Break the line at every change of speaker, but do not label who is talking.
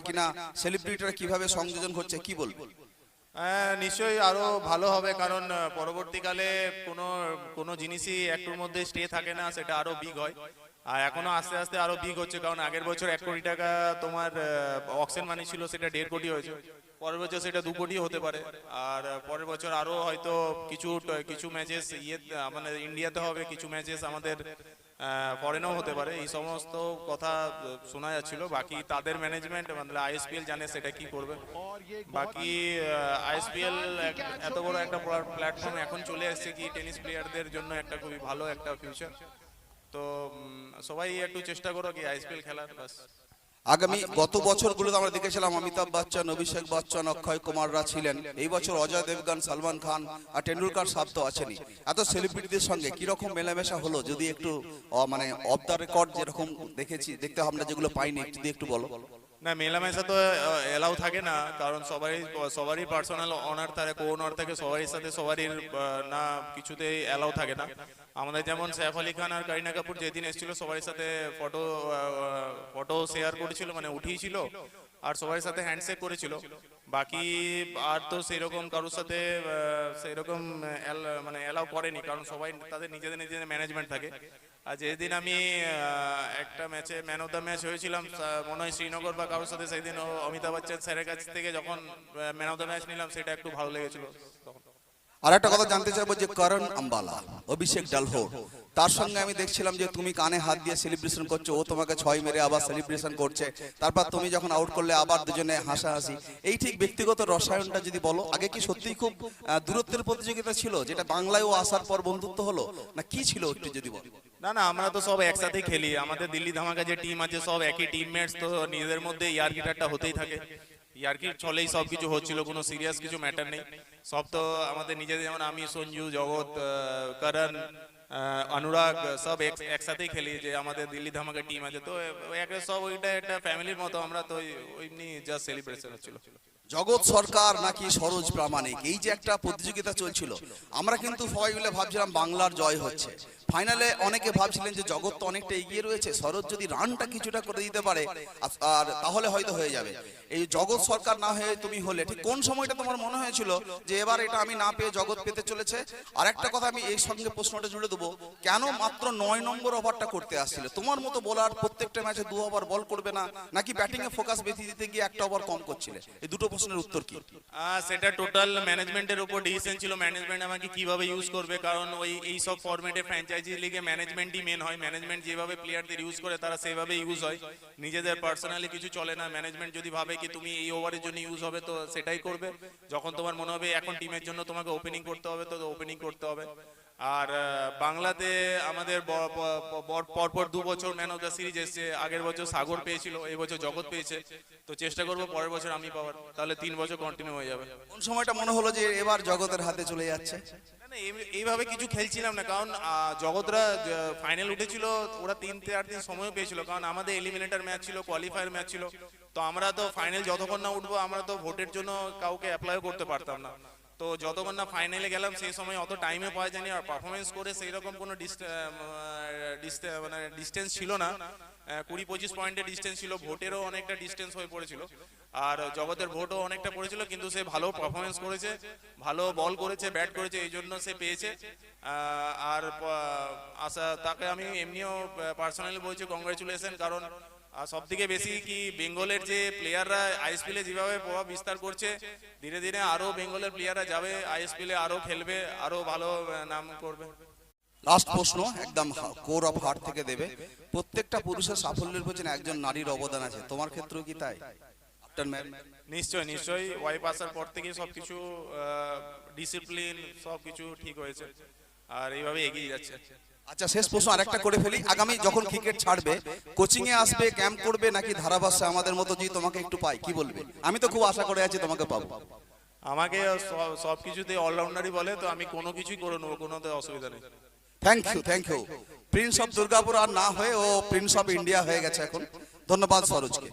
কিনা, সেলিব্রিটিরা কিভাবে সংযোজন হচ্ছে, কি বলবে?
নিশ্চয়ই আরো ভালো হবে, কারণ পরবর্তীকালে কোনো কোনো জিনিসই একটুর মধ্যে স্টে থাকে না, সেটা আরো বিগ হয়। আর এখনো আস্তে আস্তে আরো বিগ হচ্ছে, কারণ আগের বছর 1 কোটি টাকা তোমার অকশন মানি ছিল, সেটা 1.5 কোটি হয়েছে। পরের বছর সেটা 2 কোটি হতে পারে। আর পরের বছর আরো হয়তো কিছু কিছু ম্যাচেস মানে ইন্ডিয়াতে হবে, কিছু ম্যাচেস আমাদের ফরেনেও হতে পারে। এই সমস্ত কথা শোনা যাচ্ছিল। বাকি তাদের ম্যানেজমেন্ট মানে আইএসপিএল জানে সেটা কি করবে। বাকি আইএসপিএল এত বড় একটা প্ল্যাটফর্ম এখন চলে এসেছে কি টেনিস প্লেয়ারদের জন্য একটা খুবই ভালো একটা ফিউচার। তো সবাই একটু চেষ্টা করো কি আইএসপিএল খেলার। বাস
আগামী গত বছরগুলোতে আমরা দেখেছিলাম অমিতাভ বচ্চন, অভিষেক বচ্চন, অক্ষয় কুমাররা ছিলেন। এই বছর অজয় দেবগন, সালমান খান আর টেন্ডুলকার সাহেব তো আছেনই। এত সেলিব্রিটিদের সঙ্গে কিরকম মেলামেশা হলো, যদি একটু মানে অফ দ্য রেকর্ড যেরকম দেখতে আমরা যেগুলো পাইনি, যদি একটু বলো।
না, মেলামেশা তো এলাও থাকে না, কারণ সবারই পার্সোনাল অনার থাকে, কো অনার থাকে, সবারই সাথে সবারই না কিছুতেই এলাও থাকে না। আমাদের যেমন সৈফ আলী খান আর কারিনা কাপুর যেদিন এসেছিল সবার সাথে ফটো শেয়ার করেছিল, মানে উঠিয়েছিল, আর সবার সাথে হ্যান্ডশেক করেছিল। বাকি আর তো সেরকম কারোর সাথে সেরকম মানে এলাও করেনি, কারণ সবাই তাদের নিজেদের নিজেদের ম্যানেজমেন্ট থাকে। আর যেদিন আমি একটা ম্যাচে ম্যান অফ দ্য ম্যাচ হয়েছিলাম মনে হয় শ্রীনগর বা কারোর সাথে, সেই দিন অমিতাভ বচ্চন স্যারের কাছ থেকে যখন ম্যান অফ দ্য ম্যাচ নিলাম, সেটা একটু ভালো লেগেছিল তখন।
আর একটা কথা জানতে চাইবো যে করণ আম্বালা, অভিষেক ডালহোর, তার সঙ্গে আমি দেখছিলাম যে তুমি কানে হাত দিয়ে সেলিব্রেশন করছো, ও তোমাকে 6 মেরে আবার সেলিব্রেশন করছে, তারপর তুমি যখন আউট করলে আবার দুজনে হাসাহাসি। এই ঠিক ব্যক্তিগত রসায়নটা যদি বলো, আগে কি সত্যিই খুব দূরত্বের প্রতিযোগিতা ছিল, যেটা বাংলায়ও আসার পর বন্ধুত্ব হলো, না কি ছিল একটু যদি বলো?
না না, আমরা তো সব একসাথে খেলি। আমাদের দিল্লি ধামাকা যে টিম আছে সব একই টিমমেটস, তো নিজেদের মধ্যে ইয়ার্কিটারটা হতেই থাকে। ইয়ার্কির ছলেই সব কিছু হচ্ছিল, কোনো সিরিয়াস কিছু ম্যাটার নেই। সব তো আমাদের নিজেদের, যেমন আমি, সঞ্জু, জগৎ, করণ, অনুরাগ, সব একসাথেই খেলি, যে আমাদের দিল্লি ধামাকা টিম আছে। তো সব ওইটা একটা ফ্যামিলির মতো, আমরা তো ওইমনি জাস্ট সেলিব্রেশন হচ্ছিল।
জগৎ সরকার নাকি সরোজ প্রামাণিক, এই যে একটা প্রতিযোগিতা চলছিল, আমরা কিন্তু সবাই মিলে ভাবছিলাম বাংলার জয় হচ্ছে। ফাইনালে অনেকে ভাবছিলেন যে জগৎ তো অনেকটা এগিয়ে রয়েছে, সরোজ যদি রানটা কিছুটা করে দিতে পারে আর তাহলে হয়তো হয়ে যাবে। এই জগৎ সরকার না হয়ে তুমি হলে, ঠিক কোন সময়টা তোমার মনে হয়েছিল যে এবার এটা আমি না পেয়ে জগৎ পেতে চলেছে? আর একটা কথা আমি এই সঙ্গে প্রশ্নটা জুড়ে দেবো, কেন মাত্র 9 নম্বর ওভারটা করতে আসছিল? তোমার মতো বোলার প্রত্যেকটা ম্যাচে 2 ওভার বল করবে না, নাকি ব্যাটিং এ ফোকাস বেশি দিতে গিয়ে একটা ওভার কম করছিলে? এই দুটো প্রশ্নের উত্তর কি?
সেটা টোটাল ম্যানেজমেন্টের উপর ডিসিশন ছিল। ম্যানেজমেন্ট আমাকে কিভাবে ইউজ করবে, কারণ এই সব ফরম্যাটে ফ্র্যাঞ্চাইজি লিগে ম্যানেজমেন্টই মেন হয়। ম্যানেজমেন্ট যেভাবে প্লেয়ারদের ইউজ করে তারা সেভাবে ইউজ হয়, নিজেদের পার্সোনালি কিছু চলে না। ম্যানেজমেন্ট যদি ভাবে কি তুমি এই ওভারের জন্য ইউজ হবে, তো সেটাই করবে। যখন তোমার মনে হবে এখন টিমের জন্য তোমাকে ওপেনিং করতে হবে, তো ওপেনিং করতে হবে। আর বাংলাতে আমাদের পরপর 2 বছর ম্যান অফ দ্য সিরিজ এসছে। আগের বছর সাগর পেয়েছিল, এই বছর জগৎ পেয়েছে। তো চেষ্টা করবো পরের বছর আমি পাওয়ার, তাহলে 3 বছর কন্টিনিউ হয়ে যাবে।
কোন সময়টা মনে হলো যে এবার জগতের হাতে চলে যাচ্ছে?
এইভাবে কিছু খেলছিলাম না, কারণ জগতরা ফাইনাল উঠেছিল, ওরা 3-4 দিন সময় পেয়েছিল, কারণ আমাদের এলিমিনেটর ম্যাচ ছিল, কোয়ালিফায়ার ম্যাচ ছিল। তো আমরা তো ফাইনাল যতক্ষণ না উঠবো, আমরা তো ভোটের জন্য কাউকে অ্যাপ্লাইও করতে পারতাম না। তো যতক্ষণ না ফাইনালে গেলাম সেই সময় অত টাইমে পাওয়া যায়নি, আর পারফরমেন্স করে সেই রকম কোনো ডিস্টেন্স ছিল না। 20-25 পয়েন্টের ডিস্টেন্স ছিল, ভোটেরও অনেকটা ডিস্টেন্স হয়ে পড়েছিল, আর জগতের ভোটও অনেকটা পড়েছিল। কিন্তু সে ভালো পারফরমেন্স করেছে, ভালো বল করেছে, ব্যাট করেছে, এই জন্য সে পেয়েছে। আর তাকে আমি এমনিও পার্সোনালি বলছি কংগ্রেচুলেশন, কারণ সব থেকে বেশি কি বেঙ্গলের যে প্লেয়াররা আইএসপিএল এ যেভাবে প্রভাব বিস্তার করছে, ধীরে ধীরে আরো বেঙ্গলের প্লেয়াররা যাবে আইএসপিএল এ, আরো খেলবে, আরো ভালো নাম করবে।
লাস্ট প্রশ্ন, একদম কোর অফ হার্ট থেকে দেবে। প্রত্যেকটা পুরুষের সাফল্যের পেছনে একজন নারীর অবদান আছে, তোমার ক্ষেত্রেও কি তাই?
নিশ্চয় নিশ্চয়ই, ওয়াইফ আসার পর থেকে সবকিছু ডিসিপ্লিন সবকিছু ঠিক হয়েছে, আর এইভাবে এগিয়ে যাচ্ছে।
আচ্ছা, শেষ প্রশ্ন আরেকটা করে ফেলি। আগামী যখন ক্রিকেট ছাড়বে, কোচিং এ আসবে, ক্যাম্প করবে, নাকি ধারাভাষ্যে আমাদের মতো যদি তোমাকে একটু পাই, কি বলবে? আমি তো খুব আশা করে আছি তোমাকে পাবো।
আমাকে সবকিছুতে অলরাউন্ডারই বলে, তো আমি কোনো কিছুই করে নেবো, কোনো অসুবিধা নেই।
Thank you. Prince of Durgapur আর না হয়ে ও প্রিন্স অফ ইন্ডিয়া হয়ে গেছে এখন। ধন্যবাদ সরোজকে।